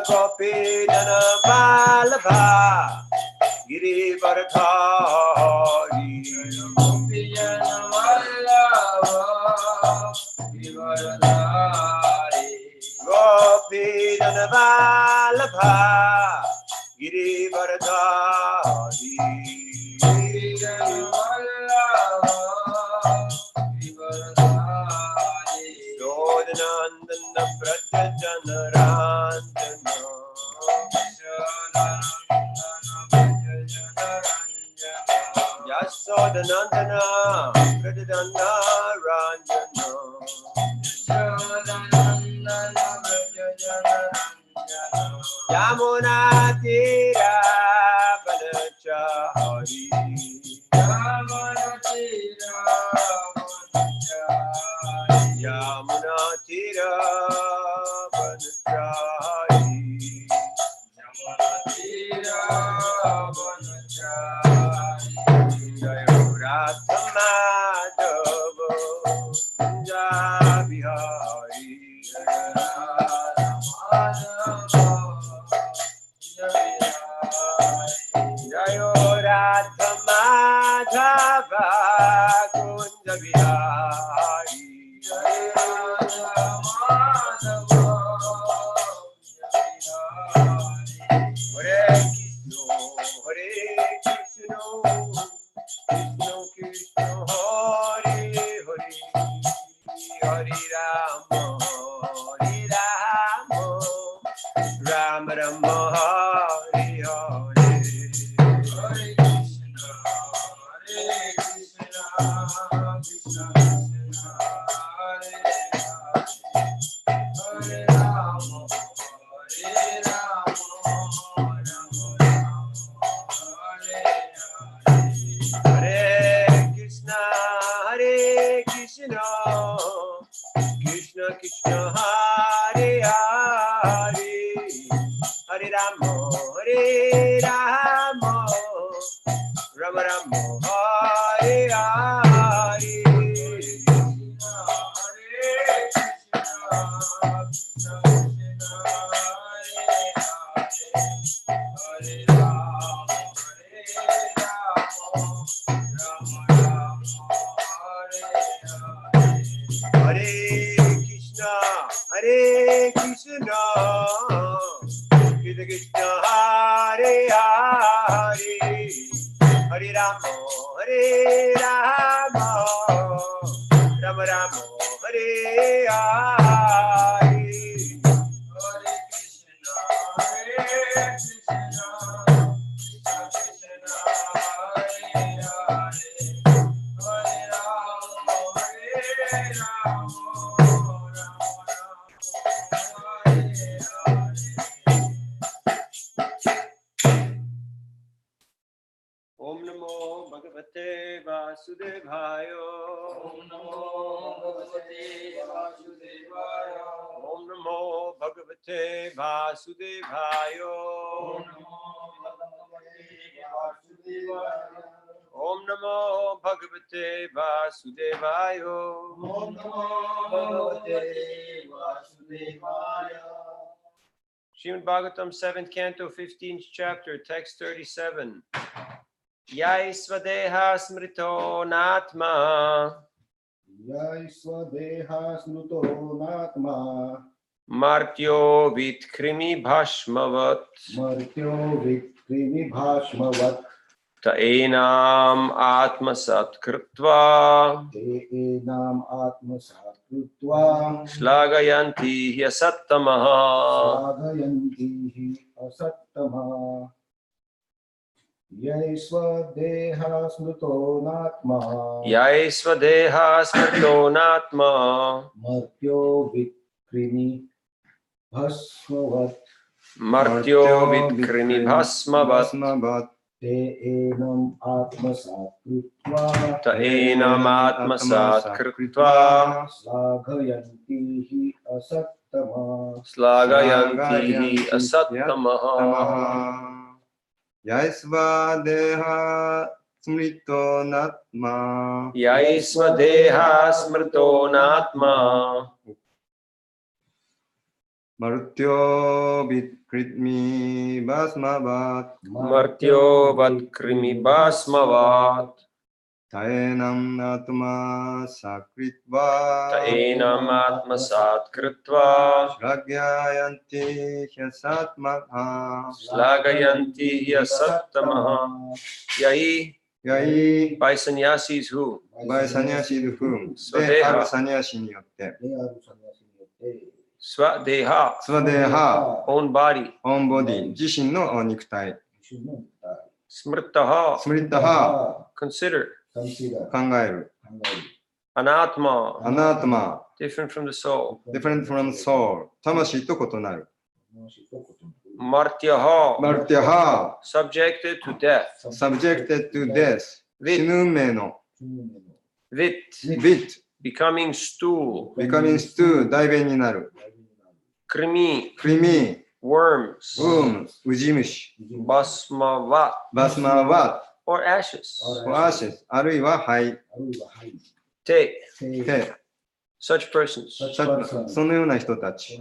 Gopi Jana Vallabha Girivardhari Gopi Jana Vallabha Girivardhari Gopi Jana Vallabha Girivardhari Gopi Jana Vallabha Girivardhari Yodhanandana Braja Jana Ranjana Yasodhanandana Pradadana Ranjana Yamuna Tira Banachari Yamuna Tira Banachari Yamuna Tira Banachari Yamuna Tira Banachari Jayo Radha Madhava Javihari Jayo Radha Madhava Kunja Vihari Hare Krishna Krishna Krishna Hare Hare Hare Rama Rama Rama Hare Hare Hare Krishna Krishna Krishna Hare Hare Rama Hare Krishna Krishna Krishna Hare Hare Hare Rama Rama Rama Hare Hare Hare Krishna Krishna Krishna Hare Hare Hare Rama Rama Rama Hare Hare Hare Krishna Krishna Krishna Hare Hare Hare Rama Om Namo Bhagavate Vasudevaya Om Namo Bhagavate Vasudevaya Om Namo Bhagavate Vasudevaya Om Namo Bhagavate Vasudevaya Om Namo Bhagavate Vasudevaya Srimad Bhagavatam 7th Canto 15th Chapter Text 37 Yai Svadeha Smrito Natma Yai Svadeha Smrito Natma Martyo Vitkrimi Bhashmavat Martyo Vikrimi Bhashmavat Taenam Atmasat Krutva Enam Atmasat Krutva Shlagayanti Hyasattamaha Slagayanti Asattama Yai Svadeha Smrito Natma Yai Svadeha Smrito Natma Martyo Vikrimi Bhasmavat Martyo Vitkrimi Bhasmavat Enam Atmasat Krutva Taenam Atmasat Krutva Slagayanti Asattama Slagayanti Asattamaha Yai Svadeha スムリトナッマ Yai svadeha smrto natma マルティョビックリッミバスマバ martyo vad krimi basmavat タエナムナトマサクリッバ taenam atmasat krutva シラギャヤンティヒャサトマハ slagayanti yasattamaha. Yai, ヤイ by sannyasis who? バイサニアシルフンであるサニアシによってであるサニアシによって Swadeha, スワデハ own body. オンボディ自身の肉体 自身の肉体 Smrtaha, スムリッタハ consider. 考考える Anatma, アナートマ different from the soul. different from soul 魂と異なる Martyaha, マルティアハ subjected to death. subjected to death 死ぬ運命の Vit, bit becoming stool. becoming stew 代弁になる Krimi, クリミー worms. ウームウジ虫 Basmavat, バスマワ or ashes. オアシスあるいは灰 Te, で such persons. そのような人たち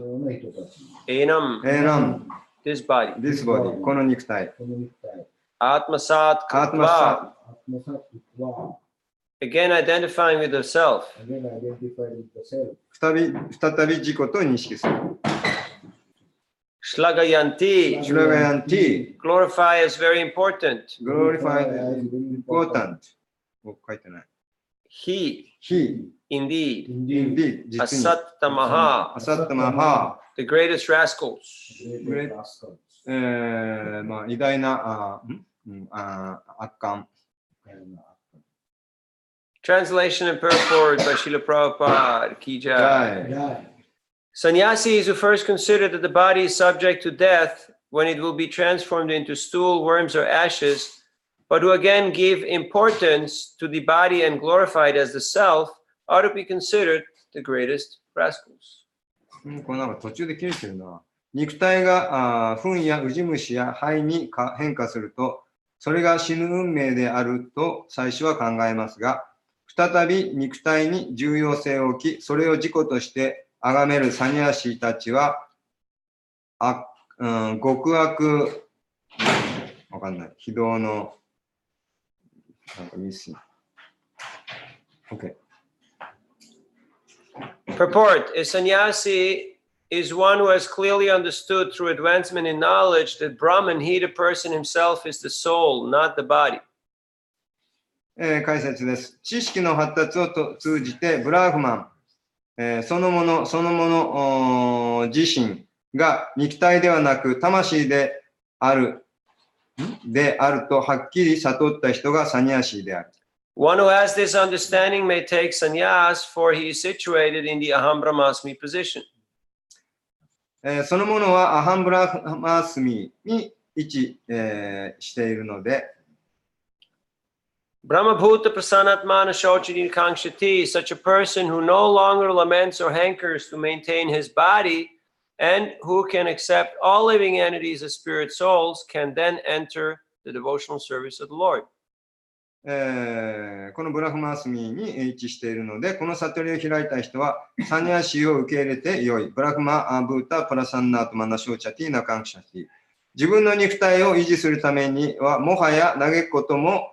Enam, エナム this body. this body この肉体 Atmasat, アートマサ kritva. Again, identifying with the self. 再び自己と認識する Shlagayanti, シュラガヤンティ glorify is very important. glorified important を書いてない He, He indeed, indeed 実に Asattamaha, アサッタマハ the greatest rascals. まあ偉大な悪漢 Translation and purport by Srila Prabhupada. Ki jai. はい Sannyasis who first consider that the body is subject to death when it will be transformed into stool, worms, or ashes, but who again give importance to the body and glorify it as the self, ought to be considered the greatest rascals. これなんか途中で切れてるな。肉体が糞やウジ虫や灰に変化すると、それが死ぬ運命であると最初は考えますが、再び肉体に重要性を置き、それを自己として崇めるサニアシーたちは、極悪、わかんない、非道の、なんかミス。OK。Purport: A sannyasi is one who has clearly understood through advancement in knowledge that Brahman, he, the person himself, is the soul, not the body. 解説です。知識の発達を通じて、ブラーフマン、そのもの自身が肉体ではなく魂であるとはっきり悟った人がサニアシーである。One who has this understanding may take sannyas, for he is situated in the Aham Brahmasmi position. そのものはアハンブラマスミに位置、しているので、Brahmabhuta prasanatmana shochini kankshati, such a person who no longer laments or hankers to maintain his body and who can accept all living entities as spirit souls, can then enter the devotional service of the Lord. このブラフマスミに位置しているので、この悟りを開いた人はサニアシーを受け入れてよい。ブラフマブータプラサンナートマナショーチャティーナカンクシャティ。自分の肉体を維持するためにはもはや嘆くことも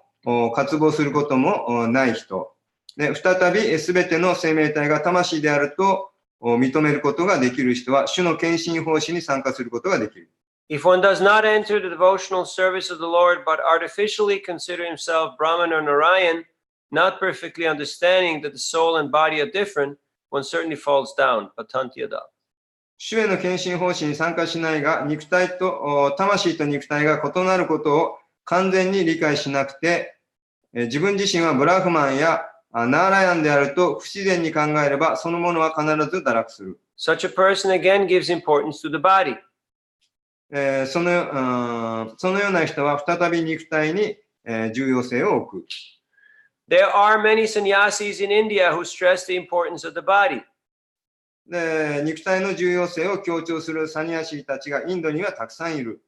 渇望することもない人。で、再び全ての生命体が魂であると認めることができる人は主の献身奉仕に参加することができる。If one does not enter the devotional service of the Lord, but artificially consider himself Brahman or Narayan, not perfectly understanding that the soul and body are different, one certainly falls down. Patantyada. 主への献身奉仕に参加しないが、魂と肉体が異なることを完全に理解しなくて、自分自身はブラフマンやナーラヤンであると不自然に考えれば、そのものは必ず堕落する。Such a person again gives importance to the body. そのような人は再び肉体に、重要性を置く。There are many sannyasis in India who stress the importance of the body. で、肉体の重要性を強調するサニアシーたちがインドにはたくさんいる。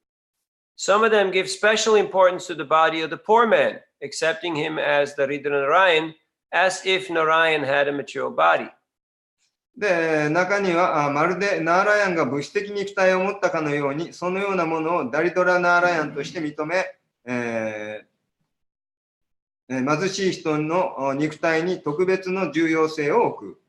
Some of them give special importance to the body of the poor man. accepting him as the Ridra Narayan, as if Narayan had a mature body. で、中にはまるでナーラヤンが物質的肉体を持ったかのように、そのようなものをダリドラナーラヤンとして認め、貧しい人の肉体に特別の重要性を置く。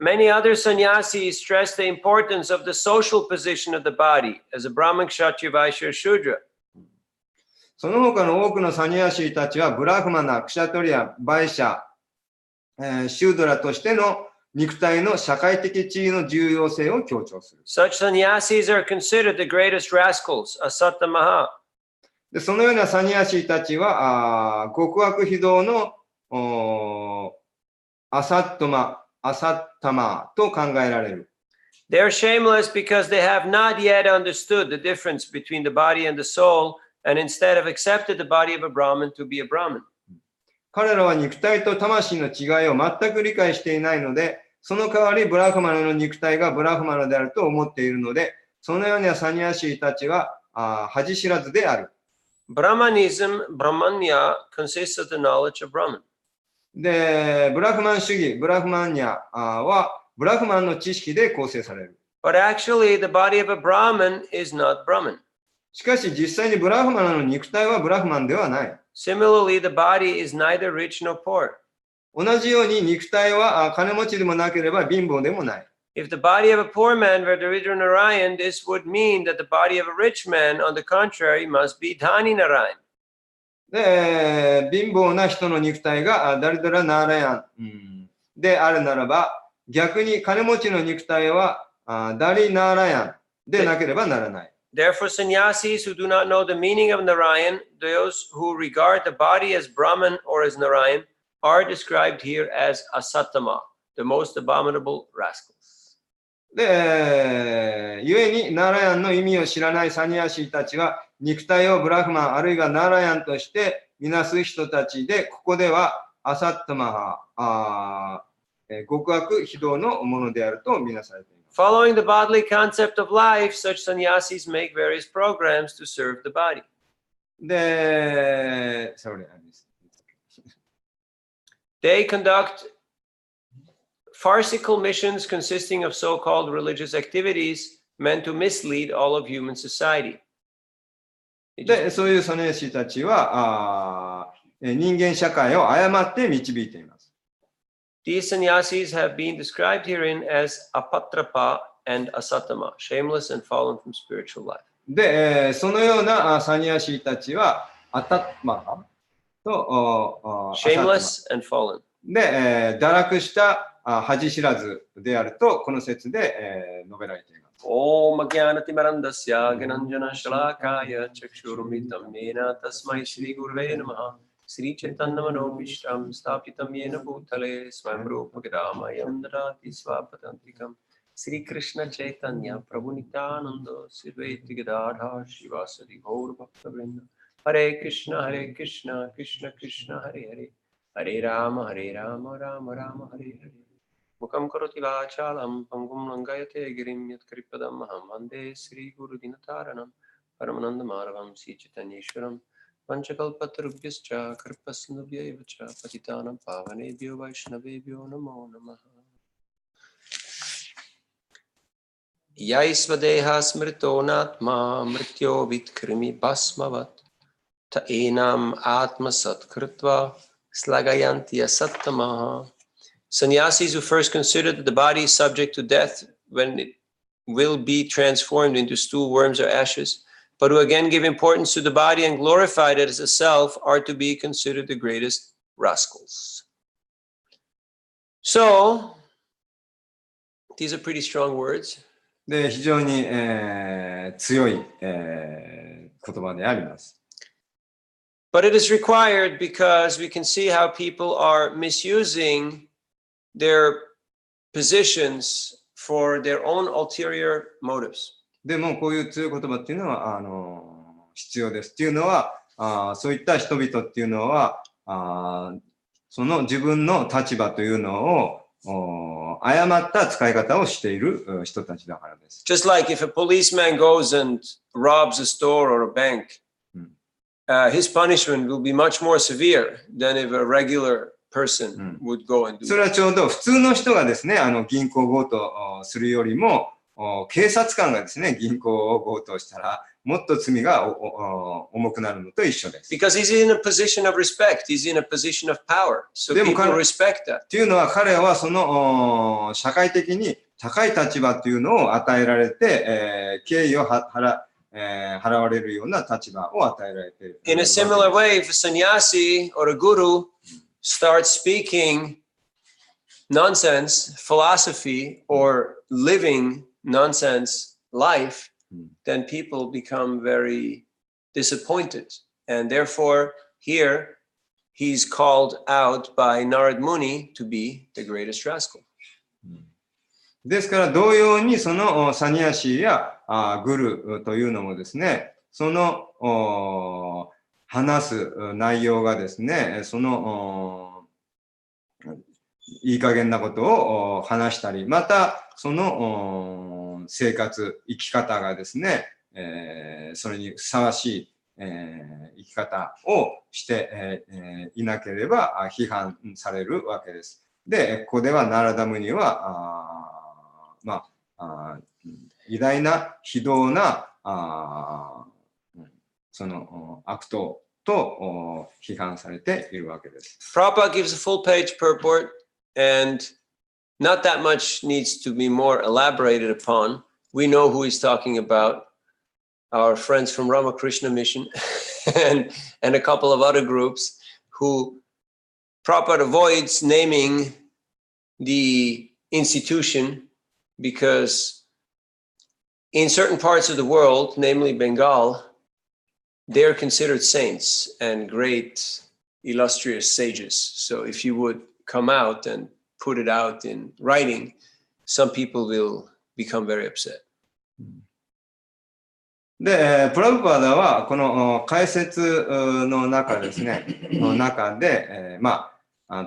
Many other sannyasis stress the importance of the social position of the body as a Brahmin, Kshatriya, Vaishya, Shudra. その他の多くのサニヤシーたちはブラフマナ、クシャトリア、バイシャ、シュードラとしての肉体の社会的地位の重要性を強調する。Such sannyasis are considered the greatest rascals, asattamaha. でそのようなサニヤシーたちは極悪非道のアサッタマと考えられる。They are shameless because they have not yet understood the difference between the body and the soul, and instead have accepted the body of a Brahmin to be a Brahmin. 彼らは肉体と魂の違いを全く理解していないので、その代わりブラフマナの肉体がブラフマナであると思っているので、そのようなサニヤシーたちは恥知らずである。Brahmanism, Brahmanya, consists of the knowledge of Brahman. で、ブラフマン主義、ブラフマンニャはブラフマンの知識で構成される。But actually, the body of a Brahmin is not Brahman. しかし実際にブラフマナの肉体はブラフマンではない。Similarly, the body is neither rich nor poor. 同じように肉体は金持ちでもなければ貧乏でもない。If the body of a poor man were the Ridra Narayan, this would mean that the body of a rich man, on the contrary, must be Dhani Narayan. で、貧乏な人の肉体がダリドラナーラヤンであるならば、逆に金持ちの肉体はダリナーラヤンでなければならない。Therefore, sannyasis who do not know the meaning of Narayan, those who regard the body as Brahman or as Narayan, are described here as asattama, the most abominable rascals. で、ゆえにナーラヤンの意味を知らないサニヤシーたちは、肉体をブラフマンあるいはナーラヤンとしてみなす人たちで、ここではアサッタマハ、極悪非道のものであるとみなされています。Following the bodily concept of life, such sannyasis make various programs to serve the body. で、They conduct farcical missions consisting of so-called religious activities meant to mislead all of human society. で、そういうサニヤシーたちは人間社会を誤って導いています。These sannyasis have been described herein as apatrapa and asattama, shameless and fallen from spiritual life. で、そのようなサニヤシーたちはアタッマハと shameless and fallen. で、堕落した恥知らずであるとこの説で述べられています。Om Jnanatimarandasya Gananjana Shalakaya Chakshurumritam Yena Tasmai Shri Gurve Namaha Sri Chaitanya Mishram Stapitam Yena Bhutale Swamrupa Gadamayam Dadati Swapatantikam Sri Krishna Chaitanya Prabhu Nityananda Siveti Gadadha Shivasadi Gaur Bhaktavrinda Hare Krishna Krishna Krishna Hare Hare Hare Rama Rama Rama Hare Hare Mukam karoti vachalam pangum langayate girim yat kripadam aham vande Sri Guru Dinataranam Paramananda Maravam Sri Chaitanyeshwaram Panchakalpatarubhyascha Kripasnubhyayevacha Patitanam Pavanebhyo Vaishnavebhyo Namo Namaha Yaisvadeha smrito natma mrityo vitkrimi basmavat Ta enam atma satkritva slagayanti asattamaha. Sannyasis who first consider that the body is subject to death when it will be transformed into stool, worms, or ashes, but who again give importance to the body and glorify it as a self, are to be considered the greatest rascals. So, these are pretty strong words. で、非常に、強い、言葉であります。But it is required because we can see how people are misusing their positions for their own ulterior motives. でもこういう強い言葉っていうのは必要です。っていうのはそういった人々っていうのはその自分の立場というのを誤った使い方をしている人たちだからです。Just like if a policeman goes and robs a store or a bank, his punishment will be much more severe than if a regular person would go and do それは that. ちょうど普通の人がですね、銀行強盗をするよりも、警察官がですね、銀行を強盗したら、もっと罪が重くなるのと一緒です。Because he's in a position of respect. He's in a position of power. So people respect that. というのは彼はその社会的に高い立場というのを与えられて、敬意を払われるような立場を与えられている。In a similar way, if a sannyasi or a guru starts speaking nonsense, philosophy, or living nonsense life, then people become very disappointed. And therefore, here, he's called out by Narad Muni to be the greatest rascal. ですから同様にそのサニヤシやグルというのもですね、その話す内容がですね、そのいい加減なことを話したり、またその生活、生き方がですね、それにふさわしい生き方をしていなければ批判されるわけです。で、ここではナラダムニは偉大な非道なその悪党と批判されているわけです。Prabhupada gives a full page purport, and not that much needs to be more elaborated upon. We know who he's talking about, our friends from Ramakrishna Mission and a couple of other groups who Prabhupada avoids naming the institution because in certain parts of the world, namely Bengal, they're considered saints and great illustrious sages. So if you would come out and put it out in writing, some people will become very upset. で、プラブパーダはこの解説の中ですね、の中で、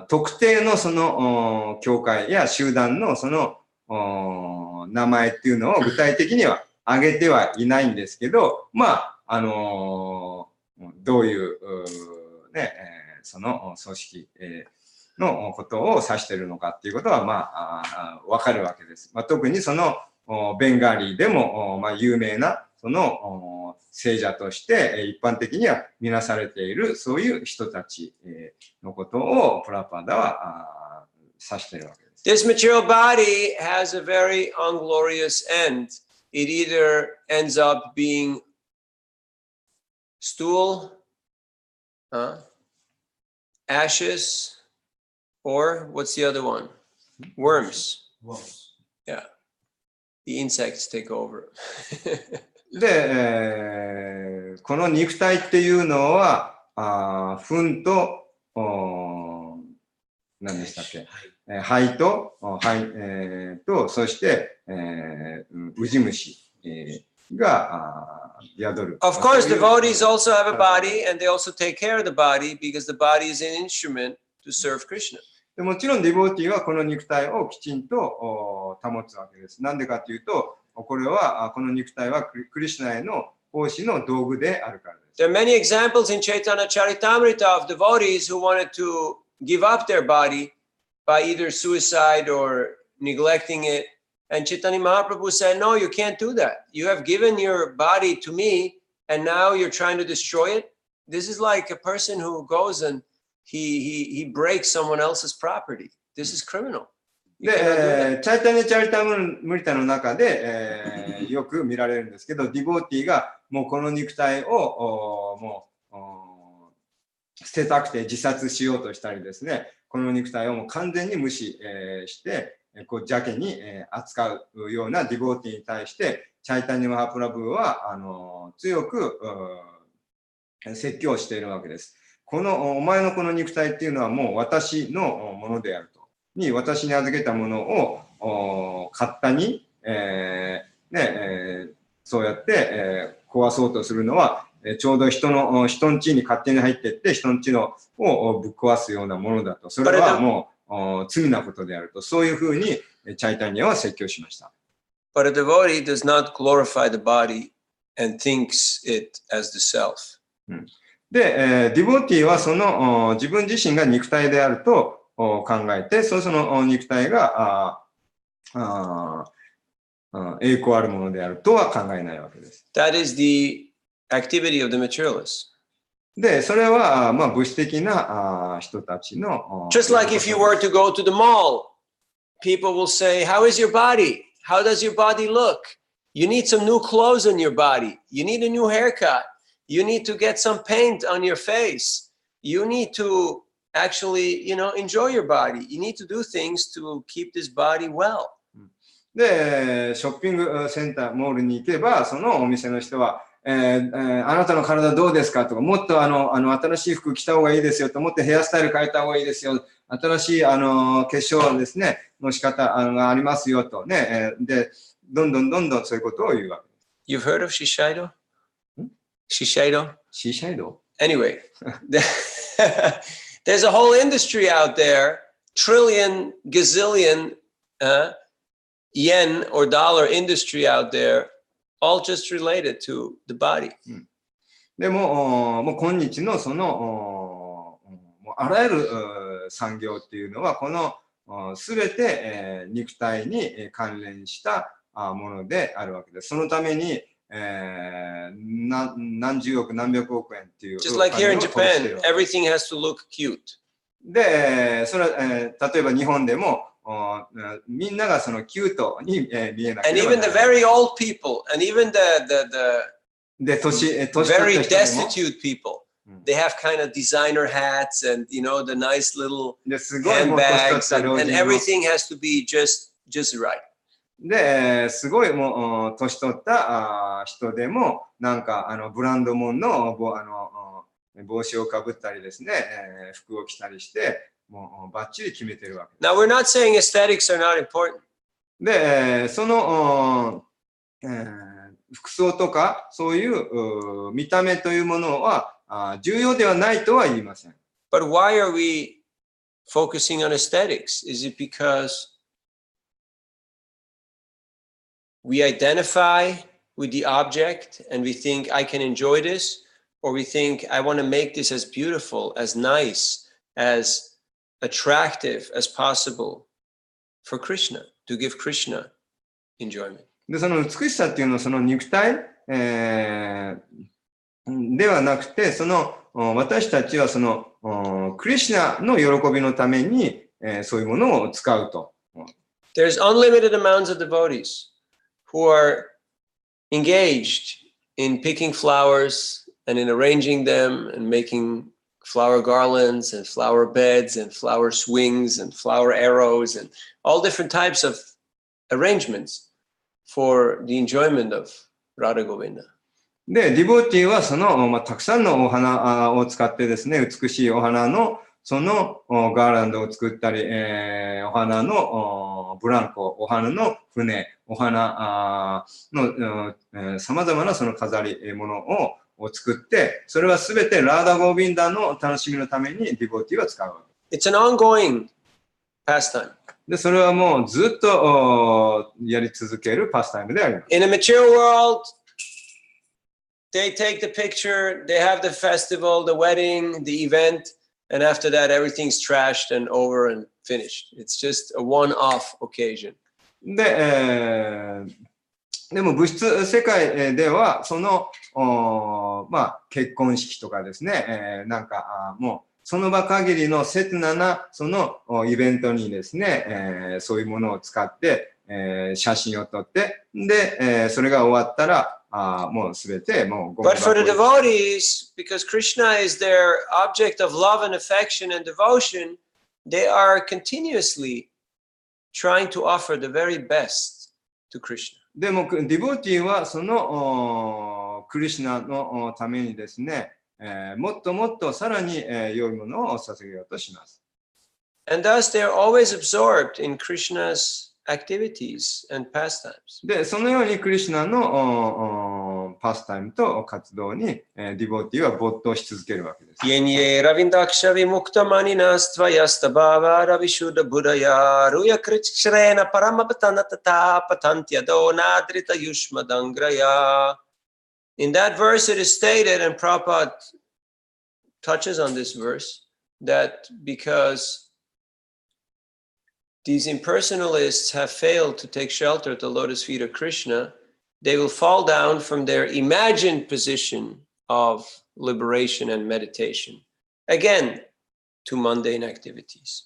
特定のその教会や集団のその名前っていうのを具体的には挙げてはいないんですけど、どういうね、その組織のことを指しているのかっていうことはわかるわけです。特にそのベンガーリーでも有名なその聖者として一般的には見なされているそういう人たちのことをプラパダは指しているわけです。This material body has a very unglorious end. It either ends up being stool, ashes, or what's the other one? Worms. Yeah. The insects take over. で、この肉体っていうのは、糞と、何でしたっけ、灰と、そして、ウジ虫が宿る。Of course, devotees also have a body, and they also take care of the body because the body is an instrument to serve Krishna. もちろんディボーティーはこの肉体をきちんと保つわけです。なんでかというと、この肉体はクリシュナへの奉仕の道具であるからです。There are many examples in Chaitanya Charitamrita of devotees who wanted to give up their body by either suicide or neglecting it. And Chaitanya Mahaprabhu said, no, you can't do that. You have given your body to me, and now you're trying to destroy it. This is like a person who goes and he breaks someone else's property. This is criminal. で、チャイタニャ・チャリタムリタの中で、よく見られるんですけど、ディボーティーがもうこの肉体をもう捨てたくて自殺しようとしたりですね、この肉体をもう完全に無視、して邪気に、扱うようなディボーティーに対してチャイタニャ・マハプラブーは強く説教しているわけです。お前のこの肉体っていうのはもう私のものであると。私に預けたものを勝手に、そうやって、壊そうとするのは、ちょうど人の家に勝手に入っていって人の家をぶっ壊すようなものだと。それはもう罪なことであると。そういうふうにチャイタニャは説教しました。But a devotee does not glorify the body and thinks it as the self. で、ディボティはその自分自身が肉体であると考えて、その肉体が栄光あるものであるとは考えないわけです。That is the activity of the materialists. で、それはまあ物質的な人たちの。Just like if you were to go to the mall, people will say, "How is your body? How does your body look? You need some new clothes on your body. You need a new haircut. You need to get some paint on your face. You need to actually, enjoy your body. You need to do things to keep this body well." で、ショッピングセンター、モールに行けば、そのお店の人は、あなたの体どうですかとか、もっと新しい服着た方がいいですよと、もっとヘアスタイル変えた方がいいですよ。新しい化粧ですね、の仕方がありますよとね。で、どんどんそういうことを言うわけです。You've heard of Shiseido? Shiseido? Shiseido? Anyway, there's a whole industry out there, trillion, gazillion yen or dollar industry out there, all just related to the body. でも、もう今日のその、あらゆる産業っていうのは、このすべて肉体に関連したものであるわけです。そのために、何十億、何百億円っていう。Just like here in Japan, everything has to look cute. で、それは、例えば日本でも、みんながそのキュートに見えなければならない。And even the very old people, and even the very destitute people, they have kind of designer hats and the nice little handbags, and everything has to be just right. で、すごいもう年取った人でもなんかブランド物の帽子をかぶったりですね、服を着たりしてもうバッチリ決めてるわけです。Now we're not saying aesthetics are not important. で、その服装とかそういう見た目というものは重要ではないとは言いません。But why are we focusing on aesthetics? Is it because we identify with the object and we think I can enjoy this, or we think I want to make this as beautiful, as nice, as attractive as possible for Krishna, to give Krishna enjoyment? で、その美しさっていうのはその肉体、ではなくて、その私たちはそのクリシュナの喜びのために、そういうものを使うと。There's unlimited amounts of devotees who are engaged in picking flowers and in arranging them and making flower garlands and flower beds and flower swings and flower arrows and all different types of arrangements for the enjoyment of Radha Govinda. で、ディボティはその、たくさんのお花を使ってですね、美しいお花のそのガーランドを作ったり、お花のブランコ、お花の船、お花の様々なその飾り物を作って、それはすべてラーダ・ゴービンダの楽しみのためにディボティは使うわけ。It's an ongoing pastime. で、それはもうずっとやり続けるパスタイムであります。In a material world, they take the picture, they have the festival, the wedding, the event, and after that, everything's trashed and over and finished. It's just a one-off occasion. でも物質世界では、その、結婚式とかですね、なんかもう、その場限りの刹那な、そのイベントにですね、そういうものを使って、写真を撮って、で、それが終わったら、もうすべてもうゴミ But for the devotees, because Krishna is their object of love and affection and devotion, they are continuously trying to offer the very best to Krishna. でもディボティはそのクリシュナのためにですね、もっともっとさらに良いものを捧げようとします。And thus they are always absorbed in Krishna's activities and pastimes. で、そのようにクリシュナのパスタイムと活動にディボティは没頭し続けるわけです。Yenye ravindaksha vimuktamaninas tvayastabhava ravishuddha buddhaya ruya krichrena paramapatanatata patantyado nadrita yushmadangraya. In that verse it is stated, and Prabhupada touches on this verse that because these impersonalists have failed to take shelter at the lotus feet of Krishna, they will fall down from their imagined position of liberation and meditation, again, to mundane activities.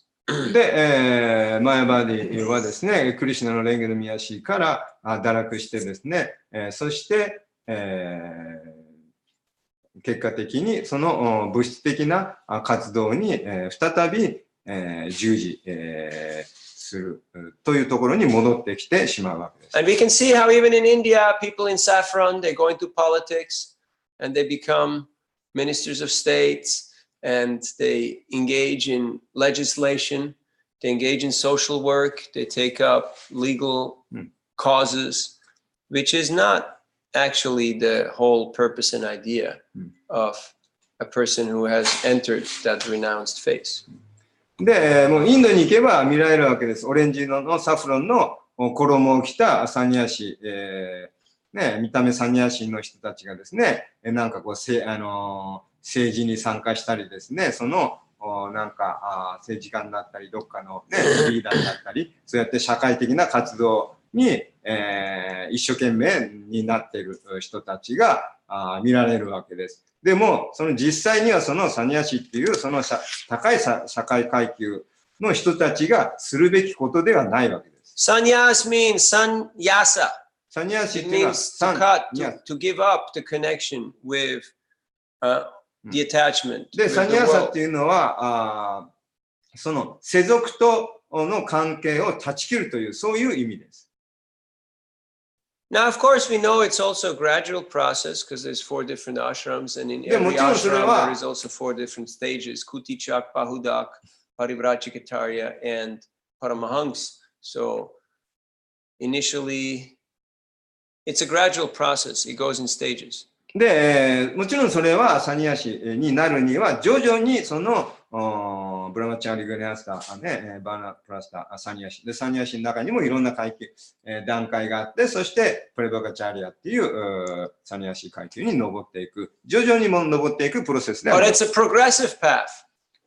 で、マヤバーディはですね、クリシュナのレンゲの宮氏から堕落してですね、そして、結果的にその物質的な活動に再び従事するというところに戻ってきてしまうわけです。And we can see how even in India, people in saffron, they go into politics and they become ministers of states and they engage in legislation, they engage in social work, they take up legal causes, which is not actually the whole purpose and idea of a person who has entered that renounced phase. で、もうインドに行けば見られるわけです。オレンジ色のサフロンの衣を着たサニヤシ、ね、見た目サニヤシの人たちがですね、なんかこう政治に参加したりですね、そのなんか政治家になったり、どっかの、ね、リーダーになったり、そうやって社会的な活動に、一生懸命になっている人たちが見られるわけです。でも、その実際にはそのサニヤシっていうその高い社会階級の人たちがするべきことではないわけです。Sannyas means sannyasa. サニヤシっ It ていうのは means to cut, to give up the connection with the attachment. で、 with サニ the ヤサ world. っていうのは、その世俗との関係を断ち切るという、そういう意味です。Now, of course, we know it's also a gradual process because there's 4 different ashrams, and in every ashram there is also 4 different stages: Kutichak, Bahudak, Parivrajikatarya, and Paramahansa. So initially, it's a gradual process. It goes in stages. で、もちろんそれはサニヤシになるには徐々にそのブラマチャーリグレアスタね、バーナプラスタサニヤシで、サニヤシの中にもいろんな階級、段階があって、そしてプレバガチャリアっていうサニヤシ階級に登っていく、徐々にも登っていくプロセスであります。But it's a progressive path.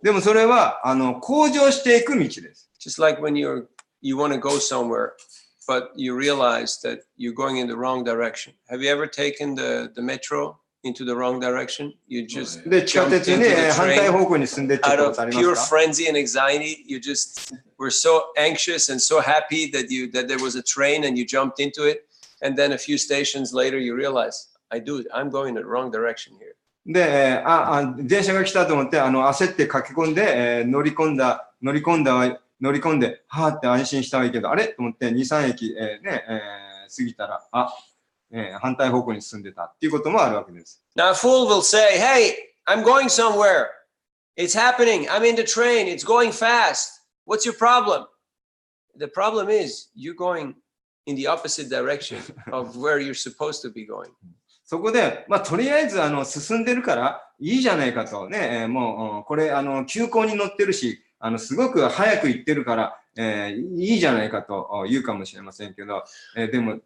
でもそれは向上していく道です。Just like when you want to go somewhere, but you realize that you're going in the wrong direction. Have you ever taken the metro into the wrong direction? You just で、地下 jumped 鉄 into に the 反対 train 方向に進んでいっちゃっ out たことあ of りま pure すか？ frenzy and anxiety. You just were so anxious and so happy that there was a train and you jumped into it. And then a few stations later, you realize, I'm going in the wrong direction here. で、電車が来たと思って、焦って駆け込んで、乗り込んで、はーって安心したはいいけど、あれと思って、2、3駅、過ぎたら、反対方向に進んでたっていうこともあるわけです。Now, a fool will say, hey, I'm going somewhere. It's happening. I'm in the train. It's going fast. What's your problem? The problem is you're going in the opposite direction of where you're supposed to be going. そこで、とりあえず進んでるからいいじゃないかとね、もうこれ急行に乗ってるし、すごく早く行ってるから、いいじゃないかと言うかもしれませんけど、でも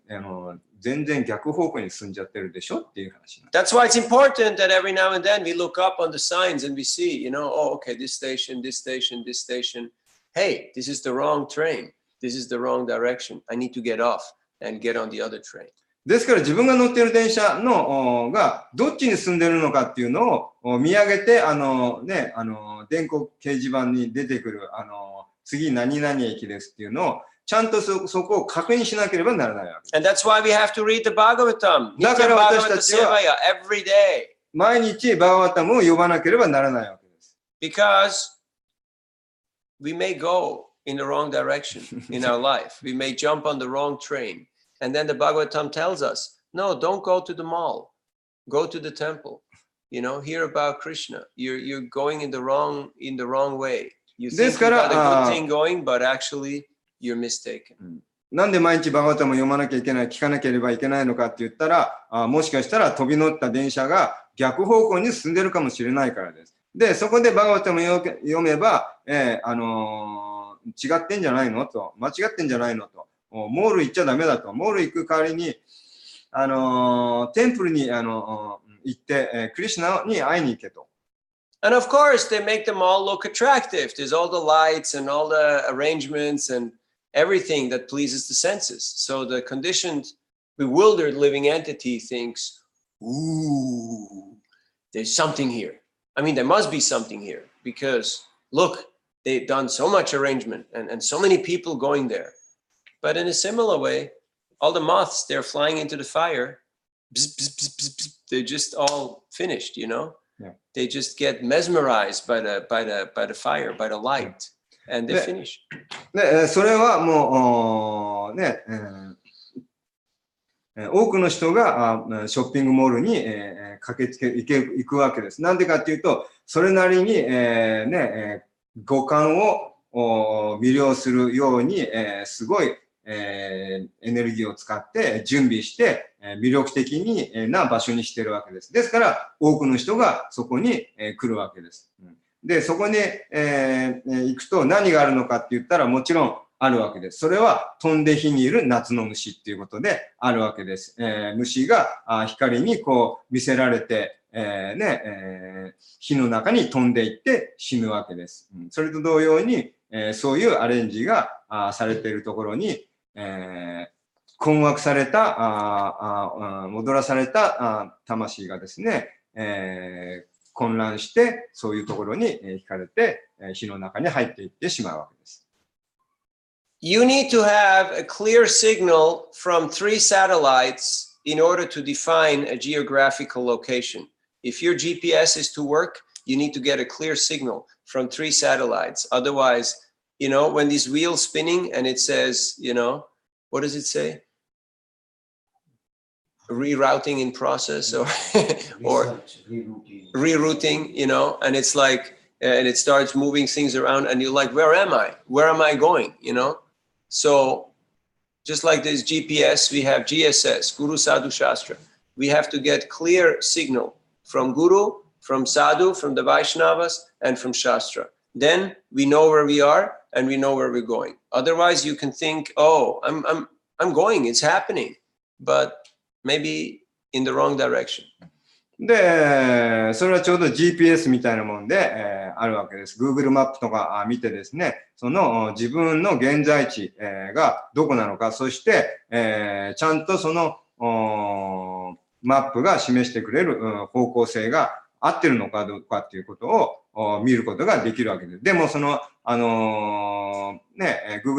全然逆方向に進んじゃってるでしょっていう話。That's why it's important that every now and then we look up on the signs and we see, oh, okay, this station, this station, this station. Hey, this is the wrong train. This is the wrong direction. I need to get off and get on the other train. ですから自分が乗っている電車のがどっちに進んでいるのかっていうのを見上げて、電光掲示板に出てくる、次何々駅ですっていうのをちゃんとそこを確認しなければならないわけです。And that's why we have to read the Bhagavatam. だから私たちは every day. 毎日バーガワタムを読まなければならないわけです。Because we may go in the wrong direction in our life. We may jump on the wrong train. And then the Bhagavatam tells us, no, don't go to the mall. Go to the temple. Hear about Krishna. You're going in the wrong way. You think you got a good thing going, but actually you're mistaken. なんで毎日バーガワタムを読まなきゃいけない、聞かなければいけないのかって言ったら、もしかしたら飛び乗った電車が逆方向に進んでるかもしれないからです。で、そこでバーガワタムを読めば、違ってんじゃないのと、間違ってんじゃないのと。モール行っちゃダメだと。モール行く代わりに、テンプルに行って、クリシュナに会いに行けと。And of course, they make them all look attractive. There's all the lights and all the arrangements and everything that pleases the senses. So the conditioned, bewildered living entity thinks, ooh, there's something here. I mean, there must be something here because look, they've done so much arrangement and so many people going there. But in a similar way, all the moths, they're flying into the fire. Bzz, bzz, bzz, bzz, bzz, they're just all finished, you know? Yeah. They just get mesmerized by the fire, by the light, and they finish. で、それはもう、ね、多くの人がショッピングモールに駆けつけ行くわけです。なんでかっていうと、それなりに五感を魅了するようにすごいエネルギーを使って準備して魅力的な場所にしているわけです。ですから、多くの人がそこに来るわけです。で、そこに行くと何があるのかって言ったらもちろんあるわけです。それは飛んで火にいる夏の虫っていうことであるわけです。虫が光にこう見せられて、火の中に飛んでいって死ぬわけです。それと同様に、そういうアレンジがされているところに、困惑された、戻らされた魂がですね、混乱して、そういうところに惹かれて、火の中に入っていってしまうわけです。You need to have a clear signal from 3 satellites in order to define a geographical location. If your GPS is to work, you need to get a clear signal from 3 satellites. Otherwise, you know, when these wheels spinning and it says, you know, what does it say? Rerouting in process or rerouting, you know, and it's like, and it starts moving things around and you're like, where am I? Where am I going? You know? So just like there's GPS, we have GSS, Guru Sadhu Shastra. We have to get clear signal from Guru, from Sadhu, from the Vaishnavas, and from Shastra. Then we know where we are and we know where we're going. Otherwise, you can think, oh, I'm going, it's happening, but maybe in the wrong direction. で、それはちょうど GPS みたいなもんで、あるわけです。Google マップとか見てですね、その自分の現在地、がどこなのか、そして、ちゃんとそのマップが示してくれる方向性が合ってるのかどうかっていうことを見ることができるわけです。でもその、Google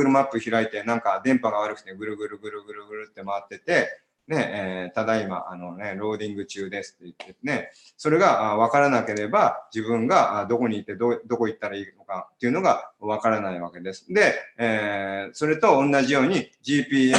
マップ開いてなんか電波が悪くてぐるぐるぐるぐるぐるって回ってて、ただいま、ローディング中ですって言ってね、それが分からなければ、自分がどこにいてどこ行ったらいいのかっていうのが分からないわけです。で、それと同じように GPS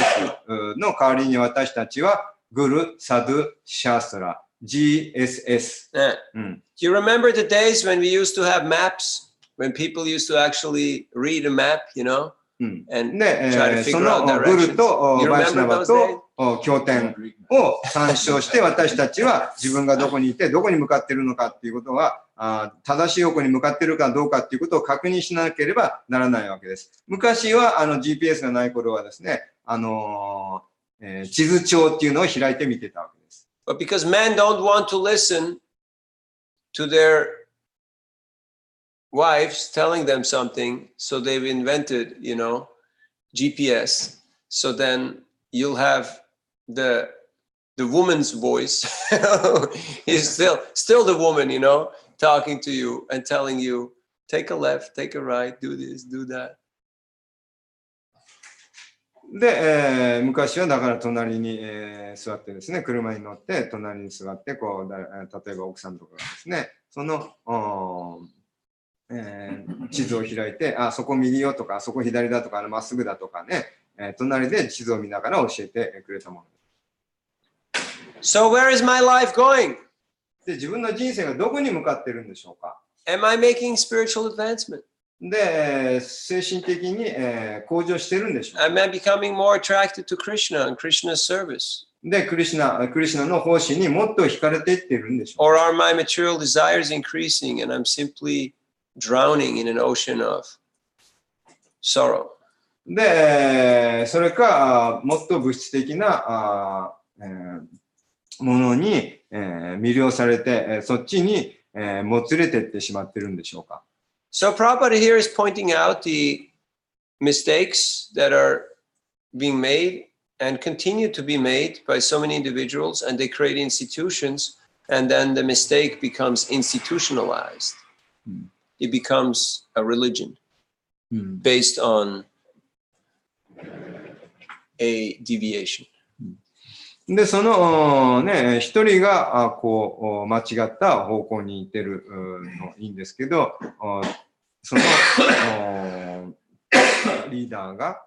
の代わりに私たちは、グル、サドゥ、シャストラ、GSS。Do you remember the days when we used to have maps? When people used to actually read a map, you know? And try to そ figure out のグル directions. と You バイシ remember ナバ those と days? 経典を参照して私たちは自分がどこにいてどこに向かっているのかっていうことは正しい方向に向かっているかどうかっていうことを確認しなければならないわけです。昔はGPS がない頃はですね、地図帳っていうのを開いて見てたわけです。But because men don't want to listen to their wives telling them something, so they've invented, you know, GPS. So then you'll have the woman's voice is still the woman, you know, talking to you and telling you, take a left, take a right, do this, do that. で、昔はだから隣に、座ってですね、車に乗って隣に座ってこう例えば奥さんとかがですね、その地図を開いて、そこ右よとか、そこ左だとか、まっすぐだとかね、隣で地図を見ながら教えてくれたもの。So where is my life going? で、自分の人生がどこに向かってるんでしょうか。Am I making spiritual advancement? で、精神的に、向上してるんでしょうか。Am I becoming more attracted to Krishna and Krishna's service? で、クリシナの奉仕にもっと惹かれていっているんでしょう Or か。are my material desires increasing and I'm simply drowning in an ocean of sorrow? で、それか、もっと物質的なものに、魅了されて、そっちにもつれてってしまってるんでしょうか。So Prabhupada here is pointing out the mistakes that are being made and continue to be made by so many individuals, and they create institutions, and then the mistake becomes institutionalized. It becomes a religion based on a deviation. で、そのね、一人がこう間違った方向に行ってるのいいんですけど、そのリーダーが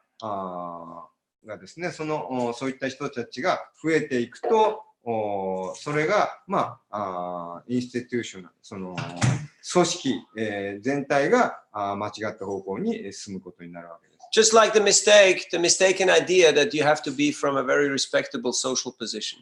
ですね、そういった人たちが増えていくと、それが、インスティテューショナル、その組織、全体が間違った方向に進むことになるわけです。Just like the mistaken idea that you have to be from a very respectable social position.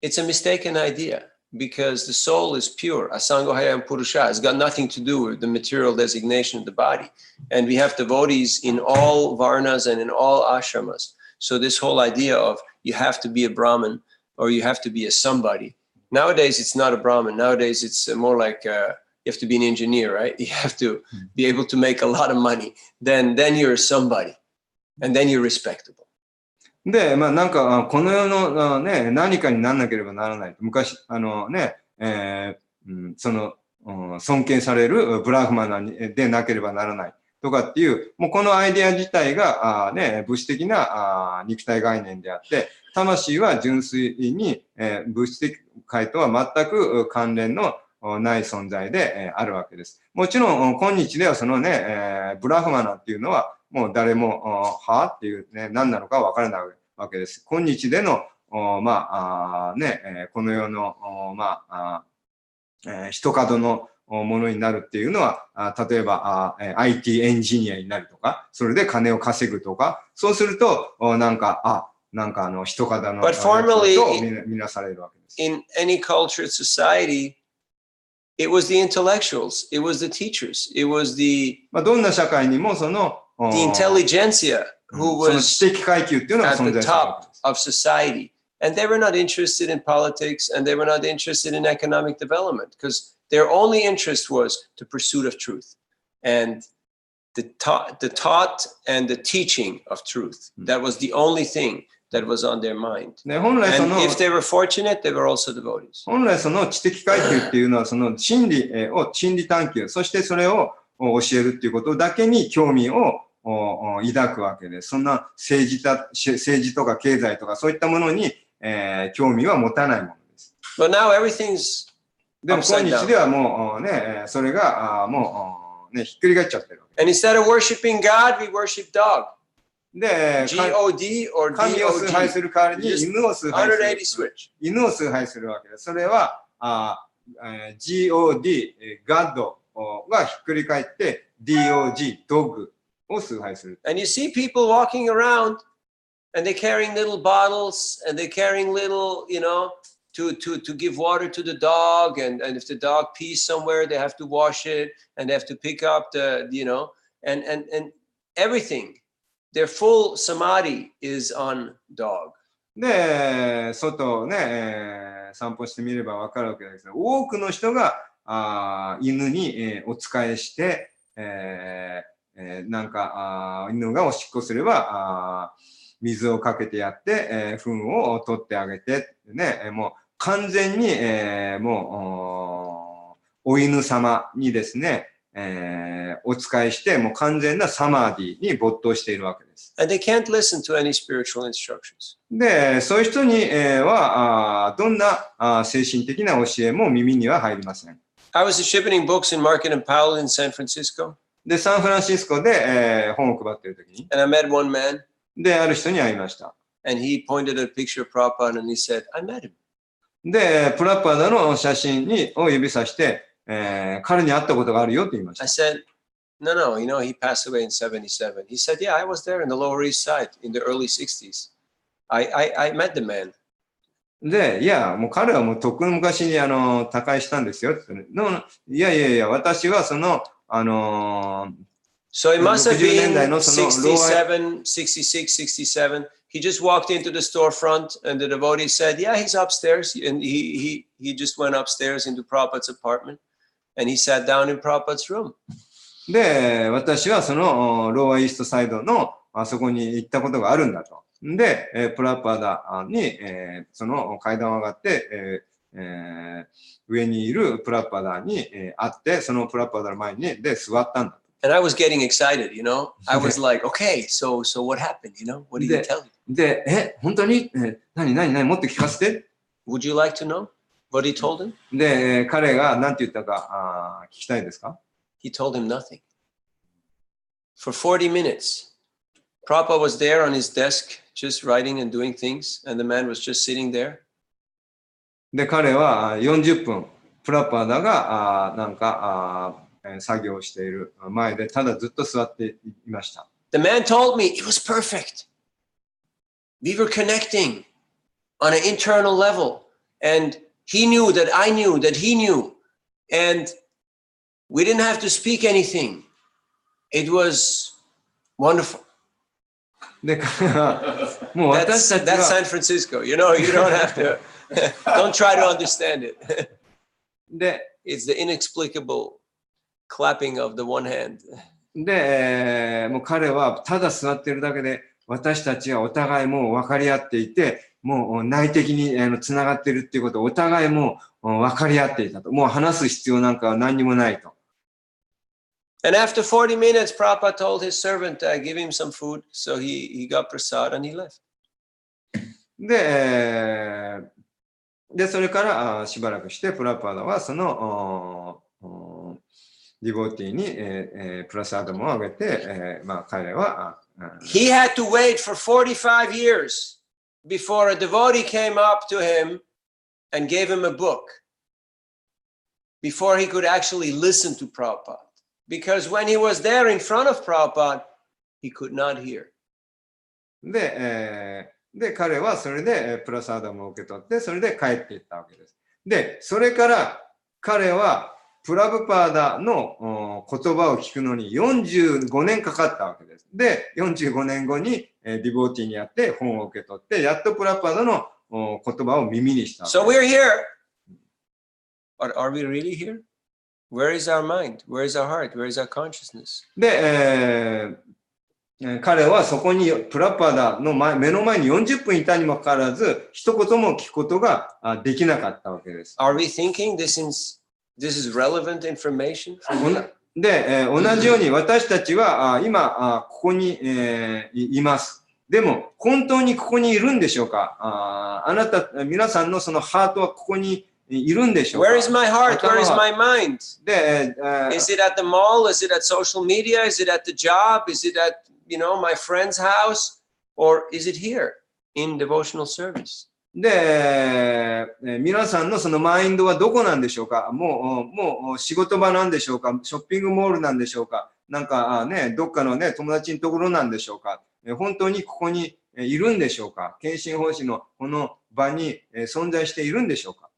It's a mistaken idea because the soul is pure. Asangohaya and Purusha has got nothing to do with the material designation of the body. And we have devotees in all varnas and in all ashramas. So this whole idea of you have to be a Brahmin or you have to be a somebody. Nowadays, it's not a Brahmin. Nowadays, it's more like you have to be an engineer, right? You have to be able to make a lot of money. Then you're somebody. And then you're respectable. で、なんか、この世の、ね、何かにならなければならない。昔、尊敬されるブラフマナでなければならない。とかっていう、もうこのアイデア自体が、物質的な肉体概念であって、魂は純粋に、物質的界とは全く関連のない存在で、あるわけです。もちろん、今日ではそのね、ブラフマナっていうのは、もう誰も、はっていうね、何なのかわからないわけです。今日での、この世の、一角のものになるっていうのは、例えば、IT エンジニアになるとか、それで金を稼ぐとか、そうすると、一角のとみなされるわけです。In any cultured society, it was the intellectuals, it was the teachers, it was the どんな社会にもその the intelligentsia who その was 知的階級っていうのが at 存 the 在するわけ top です。 of society. And they were not interested in politics and they were not interested in economic development because their only interest was the pursuit of truth and the taught and the teaching of truth. That was the only thing that was on their mind. で、本来そ And の if they were fortunate, they were also devotees. 本来その知的階級っていうのはその真理探求、そしてそれを教えるっていうことだけに興味を抱くわけです。そんな政治とか経済とかそういったものに、興味は持たないものです。But now everything's でも今 upside 日 down. ではもうね、それがもうね、ひっくり返っちゃってるわけ And instead of worshiping God, we worship dog. で、 G-O-D or 神を崇拝す D-O-G. る代わりに犬を崇拝す180る。 switch. 犬を崇拝するわけです。それはGod、God がひっくり返って DOG、Dog を崇拝する。And you see people walking around and they're carrying little bottles and they're carrying little, to give water to the dog. And if the dog pees somewhere, they have to wash it and they have to pick up and everything. Their full samadhi is on dog. で、外をね、散歩してみればわかるわけですけど、多くの人が犬に、お仕えして、犬がおしっこすれば水をかけてやって、糞を取ってあげて、ね、もう完全に、もうお犬様にですね、お仕えして、もう完全なサマーディに没頭しているわけです。And they can't listen to any spiritual instructions. で、そういう人にはどんな精神的な教えも耳には入りません。I was distributing books in Market and Powell in San Francisco. で、サンフランシスコで、本を配っているときに、And I met one man で、ある人に会いました。and he pointed at a picture of Prabhupada and he said, I met him. で、プラッパーダの写真を指さして、彼に会ったことがあるよと言いまし I た。 said, no, he passed away in 77. He said, yeah, I was there in the Lower East Side in the early 60s. I met the man. で、いや、もう彼はもうとっくの昔に他界したんですよって言ってね。いや、私はその、So it must have been 60年代のその老愛 66, 67. he just walked into the storefront and the devotee said, yeah, he's upstairs. And he just went upstairs into Prabhupada's apartment and he sat down in Prabhupada's room. で、私はそのローアイーストサイドのあそこに行ったことがあるんだと。で、プラパダに、その階段を上がって、上にいるプラパダに、会って、そのプラパダの前にで座ったんだ。And I was getting excited, you know. I was like, okay, so what happened, you know? What did he tell you? で、本当に何もっと聞かせて。Would you like to know what he told him? で、彼が何て言ったか聞きたいですか？ He told him nothing. For 40 minutes, Prabhupada was there on his desk, just writing and doing things, and the man was just sitting there. で、彼は40分、プラパダがなんか作業している前でただずっと座っていました。The man told me it was perfect. We were connecting on an internal level, and he knew that I knew that he knew, and we didn't have to speak anything. It was wonderful. で、彼はもう私たち That's は San Francisco. You know, you don't have to, don't try to understand it. で、It's the inexplicable clapping of the one hand. で、もう彼はただ座っているだけで私たちはお互いもう分かり合っていて、もう内的につながっているっていうことをお互いも分かり合っていたと。もう話す必要なんかは何にもないと。And after 40 minutes, Prabhupada told his servant, give him some food. So he got prasad and he left. で、それからしばらくしてプラパダはそのディボティにプラサードもあげて、彼はHe had to wait for 45 years before a devotee came up to him and gave him a book before he could actually listen to Prabhupada. Because when he was there in front of Prabhupada, he could not hear. で、彼はそれでプラサードも受け取って、それで帰っていったわけです。で、それから彼はプラブパーダの言葉を聞くのに45年かかったわけです。で、45年後にディボーティーにやって本を受け取って、やっとプラパーダの言葉を耳にしたわけです。So we're here. But are we really here? Where is our mind? Where is our heart? Where is our consciousness? で、彼はそこにプラパダの目の前に40分いたにもかかわらず、一言も聞くことができなかったわけです。Are we thinking this is relevant information? で、同じように私たちは今ここにいます。でも本当にここにいるんでしょうか？皆さんのそのハートはここにいるんでしょうか？ Where is my heart? Where is my mind? で、Is it at the mall? Is it at social media? Is it at the job? Is it at, my friend's house? Or is it here in devotional service? で、皆さんのそのマインドはどこなんでしょうか？もう仕事場なんでしょうか？ショッピングモールなんでしょうか？なんかどっかの友達のところなんでしょうか？本当にここにいるんでしょうか？献身奉仕のこの場に存在しているんでしょうか？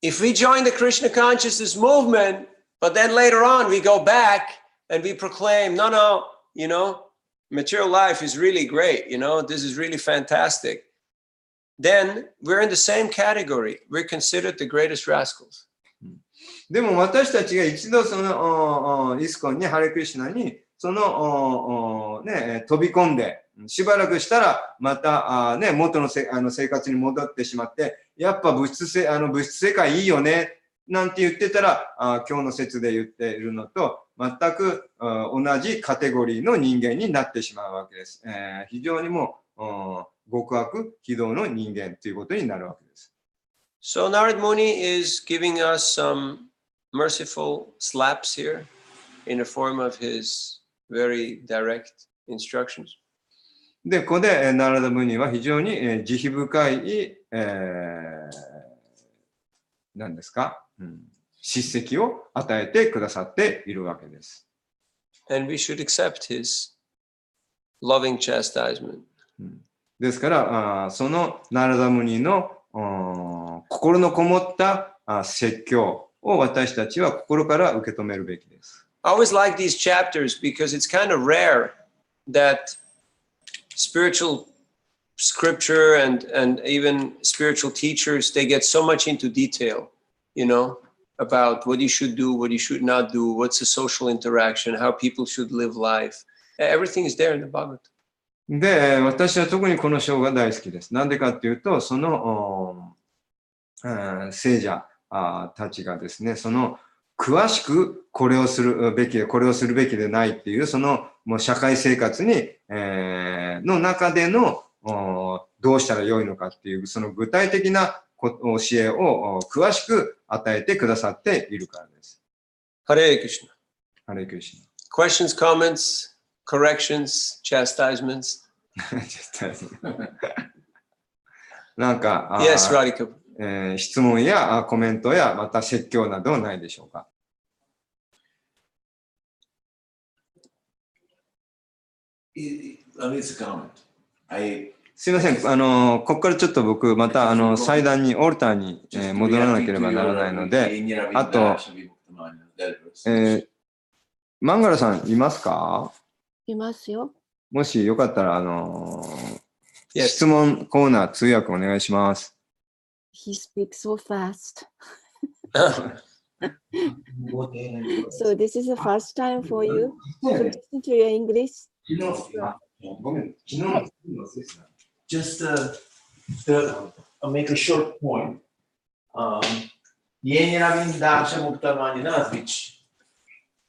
If we join the Krishna consciousness movement, but then later on we go back and we proclaim, no, material life is really great, this is really fantastic. Then we're in the same category. We're considered the greatest rascals. でも私たちが一度そのイスコンにハレクリシュナにその飛び込んでしばらくしたらまた元の生活に戻ってしまってやっぱ物質世界いいよねなんて言ってたら今日の説で言っているのと全く同じカテゴリーの人間になってしまうわけです。非常にも極悪非道の人間ということになるわけです。So Narad Muni is giving us some merciful slaps here in the form of his very direct instructions. で、ここでナラダムニは非常に慈悲深い、何ですか、叱責を与えてくださっているわけです。And we should accept his loving chastisement. ですから、そのナラダムニの心のこもった説教を私たちは心から受け止めるべきです。I always like these chapters because it's kind of rare that spiritual scripture and even spiritual teachers, they get so much into detail, about what you should do, what you should not do, what's the social interaction, how people should live life. Everything is there in the Bhagavad. で、私は特にこの章が大好きです。なんでかっていうと、その聖者たちがですね、その詳しくこれをするべきで、これをするべきでないっていう、そのもう社会生活に、の中でのどうしたらよいのかっていう、その具体的な教えを詳しく与えてくださっているからです。Hare Krishna. Hare Krishna. Questions, comments, corrections, chastisements? なんか、Yes, Radhika. 質問やコメントやまた説教などはないでしょうか。It's a comment. すいません、ここからちょっと僕、また祭壇に、オルターに、戻らなければならないので、あと、マンガラさんいますか？いますよ。もしよかったら、質問コーナー通訳お願いします。He speaks so fast. So this is the first time for you to listen to your English. Just to make a short point. Which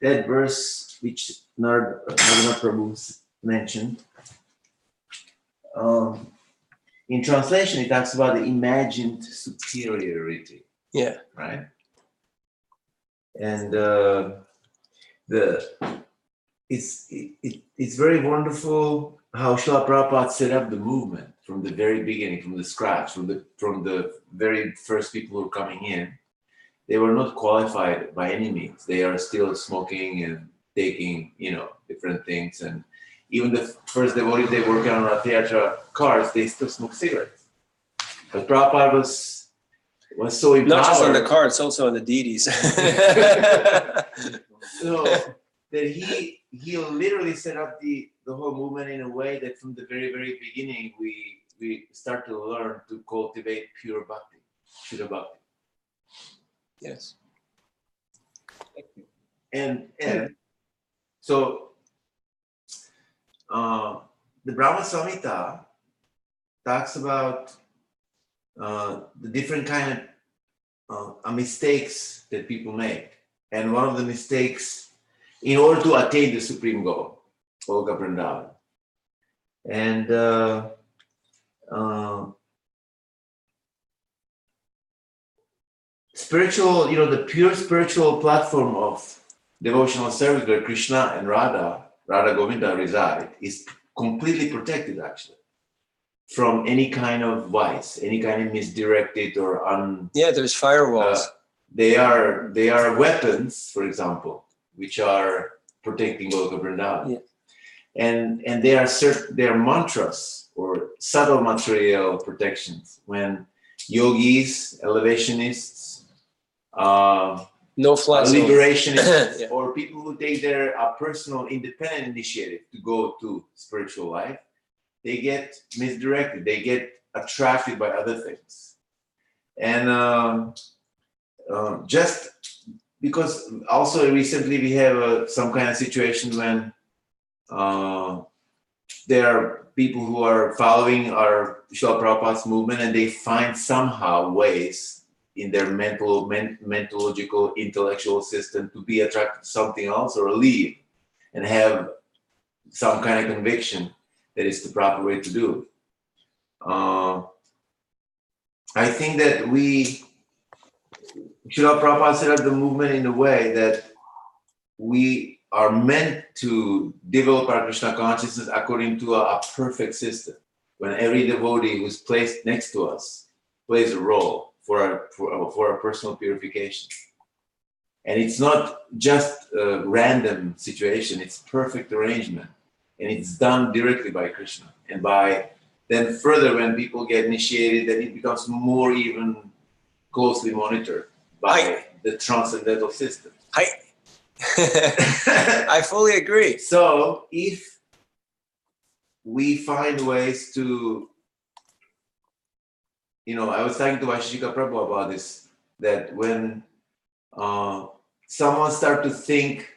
that verse which Navina Prabhu mentioned. In translation, it talks about the imagined superiority. Yeah. Right. And it's very wonderful how Srila Prabhupada set up the movement from the very beginning, from the scratch, from the very first people who were coming in. They were not qualified by any means. They are still smoking and taking, different things. And even the first devotees they work on Rath Yatra cars, they still smoke cigarettes. But Prabhupada was so empowered. Not just on the car, it's also on the deities. So that he literally set up the whole movement in a way that from the very, very beginning, we start to learn to cultivate pure bhakti, Shuddha bhakti. Yes. And so the Brahma Samhita talks about the different kind of mistakes that people make. And one of the mistakes in order to attain the supreme goal, Golga Vrindavan. And spiritual, the pure spiritual platform of devotional service where Krishna and Radha Govinda reside is completely protected actually from any kind of vice, any kind of misdirected or Yeah, there's firewalls. They are weapons, for example, which are protecting Golga Vrindavan. Yeah. And they are mantras or subtle material protections when yogis, elevationists, No fly zone. liberationists, Yeah. or people who take their personal independent initiative to go to spiritual life, they get misdirected, they get attracted by other things. And just because also recently we have some kind of situation when there are people who are following our Srila Prabhupada's movement and they find somehow ways in their mentological, intellectual system to be attracted to something else or leave and have some kind of conviction that it's the proper way to do it. I think that Srila Prabhupada set up the movement in a way that we are meant to develop our Krishna consciousness according to a perfect system. When every devotee who's placed next to us plays a role for our personal purification. And it's not just a random situation, it's perfect arrangement. And it's done directly by Krishna. And then further, when people get initiated, then it becomes more even closely monitored by the transcendental system. I fully agree. So if we find ways to, I was talking to Vaisheshika Prabhu about this, that when someone start to think,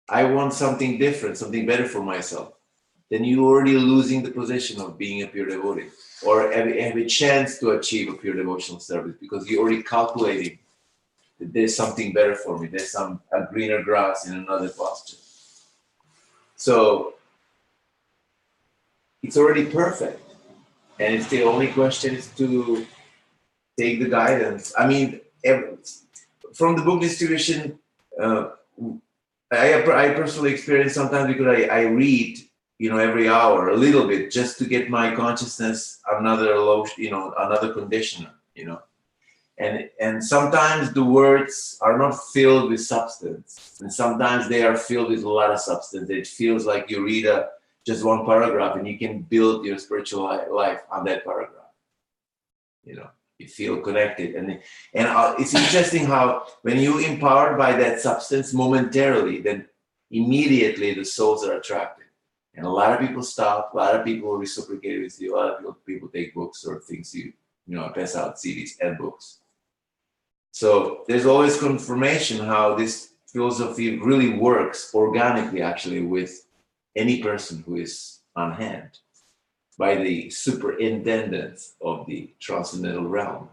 I want something different, something better for myself, then you're already losing the position of being a pure devotee, or have a chance to achieve a pure devotional service, because you're already calculating that there's something better for me, there's a greener grass in another pasture. So it's already perfect. And it's the only question is to take the guidance. I mean, from the book distribution, I personally experience sometimes, because I read, every hour a little bit, just to get my consciousness another conditioner, and sometimes the words are not filled with substance, and sometimes they are filled with a lot of substance. It feels like you read just one paragraph and you can build your spiritual life on that paragraph. You feel connected, and it's interesting how when you empowered by that substance momentarily, then immediately the souls are attracted. And a lot of people stop, a lot of people reciprocate with you, a lot of people take books or things pass out CDs and books. So there's always confirmation how this philosophy really works organically, actually, with any person who is on hand by the superintendence of the transcendental realm.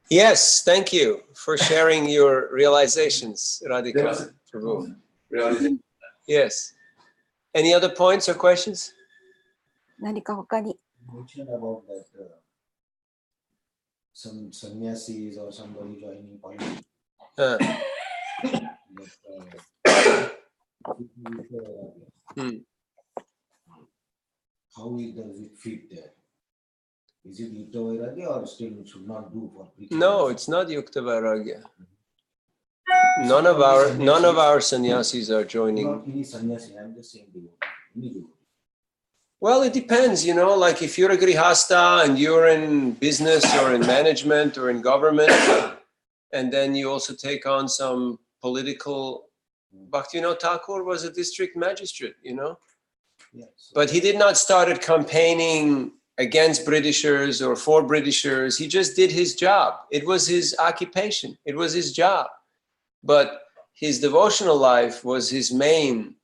Yes, thank you for sharing your realizations, Radhika. Prabhu. Yes. Any other points or questions? 何か他に mentioned about that some sannyasis or somebody joining politics. How does it fit there? Is it Yukta Vairagya or still should not do for preaching? No, it's not Yukta Vairagya. None of our sannyasis are joining. Not any sannyasi, I'm just saying devotee. Well, it depends, like if you're a grihasta and you're in business or in management or in government, and then you also take on some political. Bhaktivinoda Thakur was a district magistrate, Yes. but he did not start campaigning against Britishers or for Britishers. He just did his job. It was his occupation. It was his job. But his devotional life was his main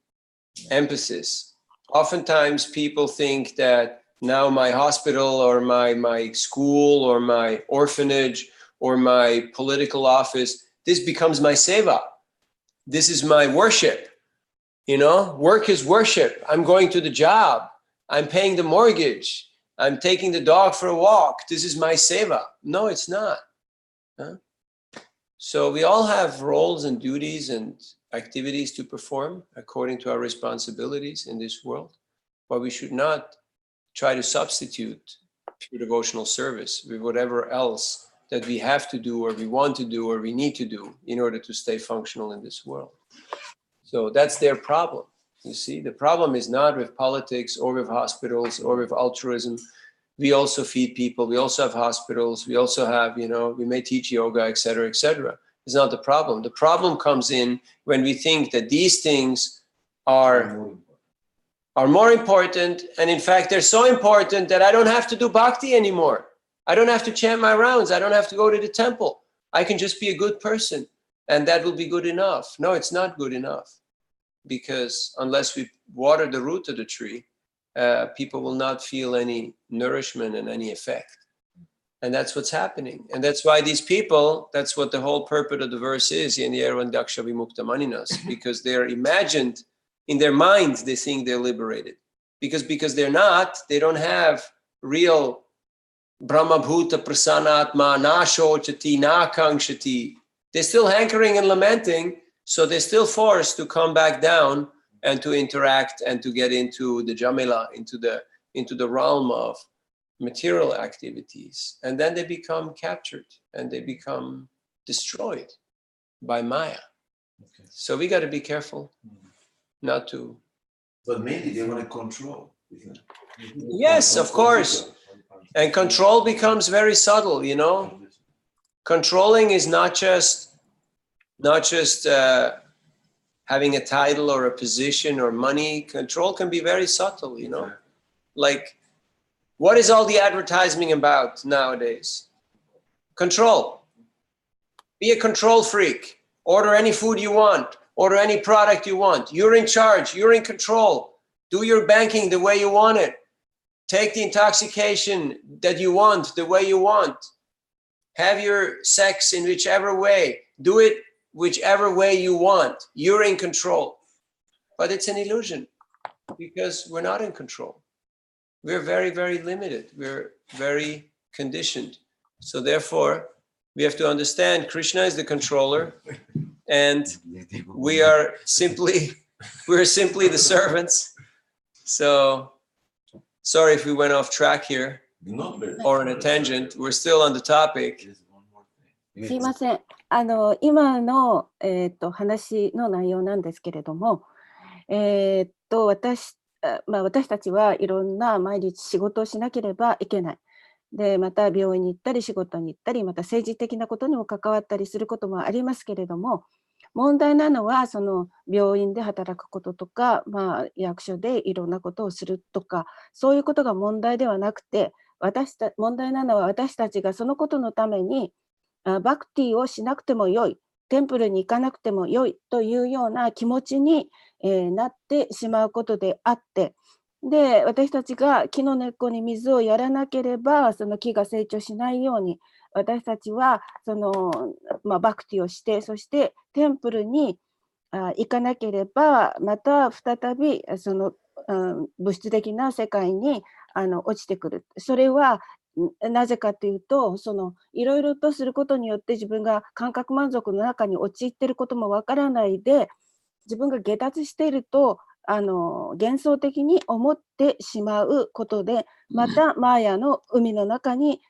emphasis. Oftentimes people think that now my hospital or my school or my orphanage or my political office, this becomes my seva. This is my worship. Work is worship. I'm going to the job. I'm paying the mortgage. I'm taking the dog for a walk. This is my seva. No, it's not. So we all have roles and duties and activities to perform according to our responsibilities in this world. But we should not try to substitute pure devotional service with whatever else that we have to do or we want to do or we need to do in order to stay functional in this world. So that's their problem. You see, the problem is not with politics or with hospitals or with altruism. We also feed people. We also have hospitals. We also have, we may teach yoga, etc., etc. It's not the problem. The problem comes in when we think that these things are more important. And in fact, they're so important that I don't have to do bhakti anymore. I don't have to chant my rounds. I don't have to go to the temple. I can just be a good person and that will be good enough. No, it's not good enough, because unless we water the root of the tree, people will not feel any nourishment and any effect. And that's what's happening. And that's why these people, that's what the whole purport of the verse is, because they're imagined in their minds, they think they're liberated. Because they're not, they don't have real Brahmabhuta prasanatma na shochati na kangshati. They're still hankering and lamenting, so they're still forced to come back down and to interact and to get into the jamila, into the realm of material activities. And then they become captured and they become destroyed by Maya. Okay. So we got to be careful not to. But maybe they want to control, isn't it? Yes, of course. And control becomes very subtle, Controlling is not just having a title or a position or money. Control can be very subtle, Like, what is all the advertising about nowadays? Control. Be a control freak. Order any food you want. Order any product you want. You're in charge. You're in control. Do your banking the way you want it. Take the intoxication that you want the way you want. Have your sex in whichever way. Do it whichever way you want. You're in control. But it's an illusion because we're not in control. We're very, very limited. We're very conditioned. So therefore, we have to understand Krishna is the controller and we're simply the servants. So sorry if we went off track here or on a tangent. We're still on the topic. すいません。今の、話の内容なんですけれども、私たちはいろんな毎日仕事をしなければいけない。で、また病院に行ったり仕事に行ったり、また政治的なことにも関わったりすることもありますけれども、問題なのはその病院で働くこととか、役所でいろんなことをするとか、そういうことが問題ではなくて、問題なのは私たちがそのことのためにバクティをしなくてもよい、テンプルに行かなくてもよいというような気持ちに、なってしまうことであって、で、私たちが木の根っこに水をやらなければ、その木が成長しないように、私たちはその、バクティをして、そしてテンプルに行かなければ、また再びその物質的な世界に落ちてくる。それはなぜかというと、そのいろいろとすることによって自分が感覚満足の中に陥っていることもわからないで、自分が下脱していると幻想的に思ってしまうことで、またマーヤの海の中に、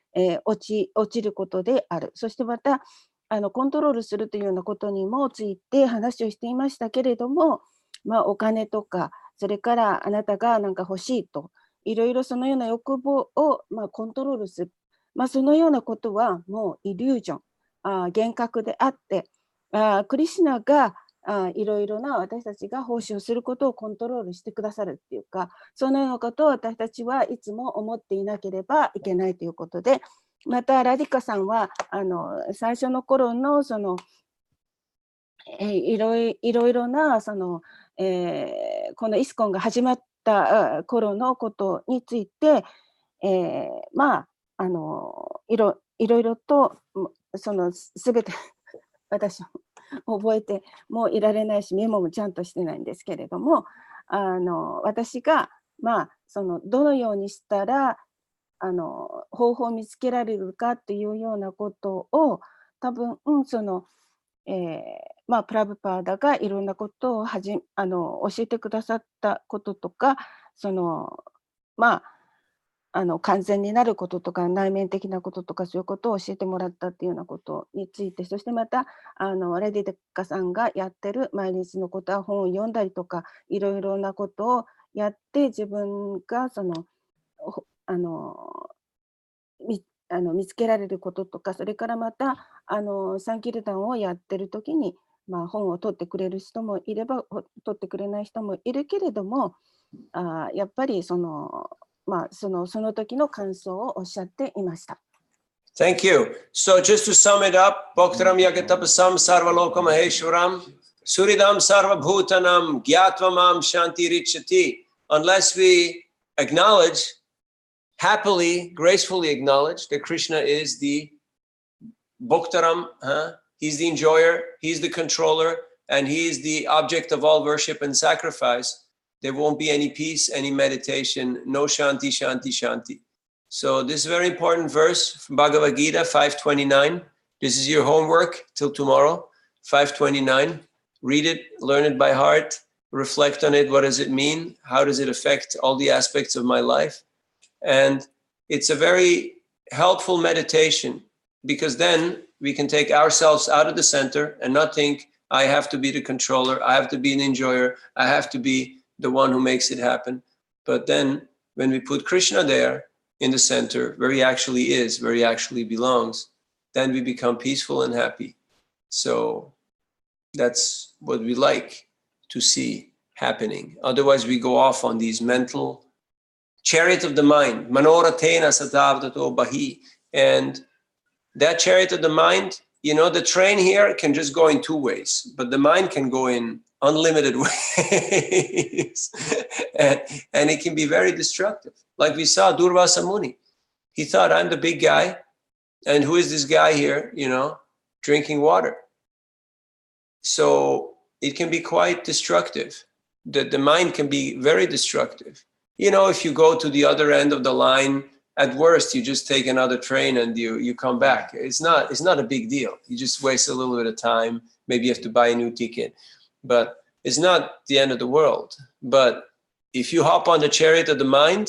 落ちることである。そしてまたコントロールするというようなことにもついて話をしていましたけれども、お金とか、それからあなたがなんか欲しいと、いろいろそのような欲望をコントロールする。そのようなことはもうイリュージョン、幻覚であって、クリシュナがいろいろな私たちが奉仕をすることをコントロールしてくださるっていうか、そのようなことを私たちはいつも思っていなければいけないということで、またラディカさんは最初の頃のそのいろいろなその、このイスコンが始まった頃のことについて、いろいろとそのすべて私覚えてもいられないし、メモもちゃんとしてないんですけれども、私がそのどのようにしたら方法を見つけられるかっていうようなことを多分、そのプラブパーダがいろんなことを教えてくださったこととか、その完全になることとか内面的なこととか、そういうことを教えてもらったっていうようなことについて、そしてまたレディカさんがやってる毎日のことは本を読んだりとか、いろいろなことをやって自分がその見つけられることとか、それからまたサンキルタンをやってる時に、本を取ってくれる人もいれば取ってくれない人もいるけれども、やっぱりその時の感想をおっしゃっていました。Thank you. So just to sum it up, Bhaktaram Yagatapasam Sarvalokam Maheshwaram Suridam Sarvabhutanam Gyatvamam Shanti Richati. Unless we acknowledge, happily, gracefully acknowledge that Krishna is the Bhaktaram, he's the enjoyer, he's the controller, and he is the object of all worship and sacrifice, there won't be any peace, any meditation, no shanti, shanti, shanti. So this is a very important verse from Bhagavad Gita 529. This is your homework till tomorrow, 529. Read it, learn it by heart, reflect on it. What does it mean? How does it affect all the aspects of my life? And it's a very helpful meditation, because then we can take ourselves out of the center and not think, I have to be the controller, I have to be an enjoyer, I have to be the one who makes it happen. But then when we put Krishna there in the center, where he actually is, where he actually belongs, then we become peaceful and happy. So that's what we like to see happening. Otherwise we go off on these mental chariot of the mind, manoratena satavdato bahi. And that chariot of the mind, you know, the train here can just go in two ways, but the mind can go in unlimited ways. and it can be very destructive. Like we saw Durvasa Muni. He thought, I'm the big guy. And who is this guy here, you know, drinking water? So it can be quite destructive. The mind can be very destructive. You know, if you go to the other end of the line, at worst, you just take another train and you come back. It's not a big deal. You just waste a little bit of time. Maybe you have to buy a new ticket. But it's not the end of the world. But if you hop on the chariot of the mind,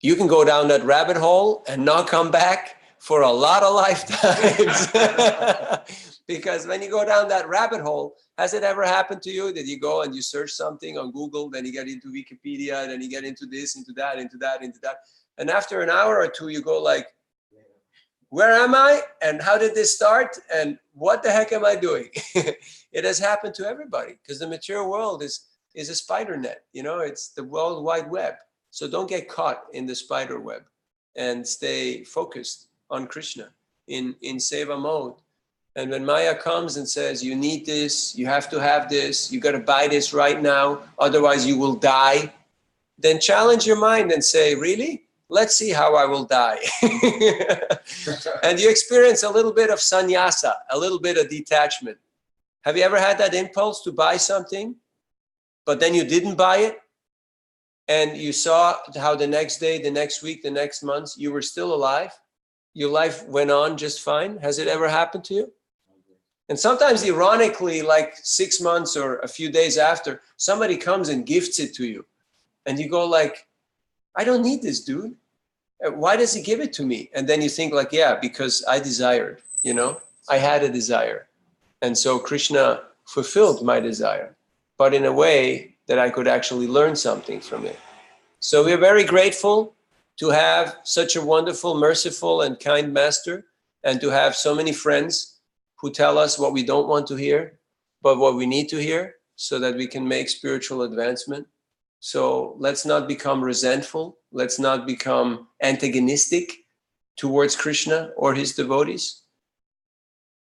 you can go down that rabbit hole and not come back for a lot of lifetimes. Because when you go down that rabbit hole, has it ever happened to you that you go and you search something on Google, then you get into Wikipedia, then you get into this, into that, into that, into that. And after an hour or two, you go like, where am I? And how did this start? And what the heck am I doing? It has happened to everybody because the material world is a spider net. You know, it's the World Wide Web. So don't get caught in the spider web and stay focused on Krishna in seva mode. And when Maya comes and says, you need this, you have to have this, you got to buy this right now, otherwise you will die, then challenge your mind and say, really? Let's see how I will die. And you experience a little bit of sannyasa, a little bit of detachment. Have you ever had that impulse to buy something, but then you didn't buy it? And you saw how the next day, the next week, the next month, you were still alive? Your life went on just fine? Has it ever happened to you? And sometimes, ironically, like 6 months or a few days after, somebody comes and gifts it to you. And you go like, I don't need this, dude. Why does he give it to me? And then you think like, yeah, because I desired, you know, I had a desire. And so Krishna fulfilled my desire, but in a way that I could actually learn something from it. So we're very grateful to have such a wonderful, merciful, and kind master, and to have so many friends who tell us what we don't want to hear, but what we need to hear so that we can make spiritual advancement. So let's not become resentful. Let's not become antagonistic towards Krishna or his devotees.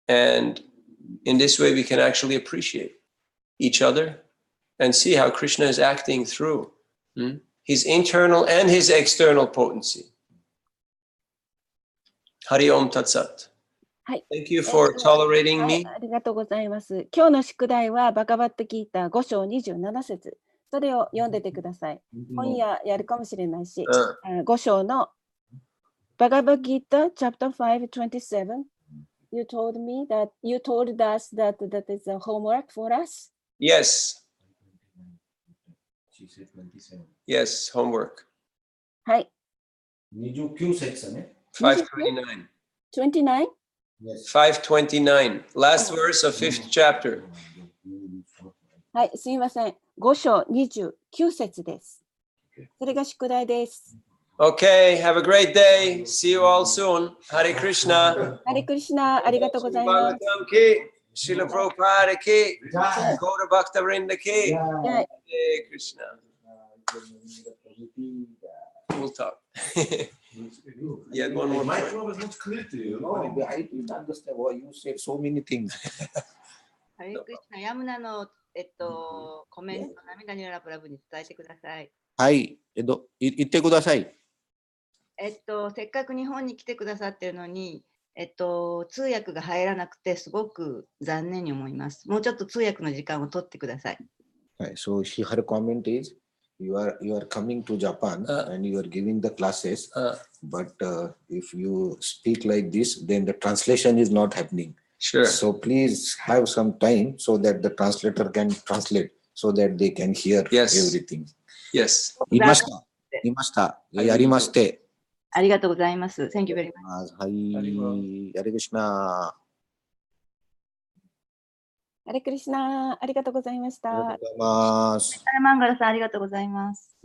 And in this way, we can actually appreciate each other and see how Krishna is acting through his internal and his external potency. Hari Om Tat Sat. Thank you for tolerating me. ありがとうございます。今日の宿題はバガバットギーター5章27節。それを読んでてください。今夜やるかもしれないし、5章のバガバットギーター chapter 5:27. You told us that is a homework for us. Yes. She said 27. Yes, homework. はい。29節ね。 529. 29? Yes. 529. Last verse of 5th chapter. はい、すいません。5章29節です。それが宿題です。Okay, have a great day. See you all soon. Hare Krishna. ハレクリシナ、ありがとうございます。 Bhagavatam ki, Srila Prabhupada ki, Gaura Bhakta Vrinda ki. Hare Krishna. We'll talk. Yeah, one more My point. flow was not clear to you. No, I didn't understand why you said so many things. ハレクリシナ、ヤムナの、コメント、涙ニララプラブに伝えてください。はい、言ってください。せっかく日本に来てくださってるのに、通訳が入らなくてすごく残念に思います。もうちょっと通訳の時間を取ってください。はい、so her comment is, you are coming to Japan and you are giving the classes, but if you speak like this, then the translation is not happening. Sure. So please have some time so that the translator can translate, so that they can hear everything. Yes. いました。やりまして。ありがとうございます。Thank you very much. はい、ハレクリシナ。ハレクリシナ、ありがとうございました。ありがとうございます。マンガラさん、ありがとうございます。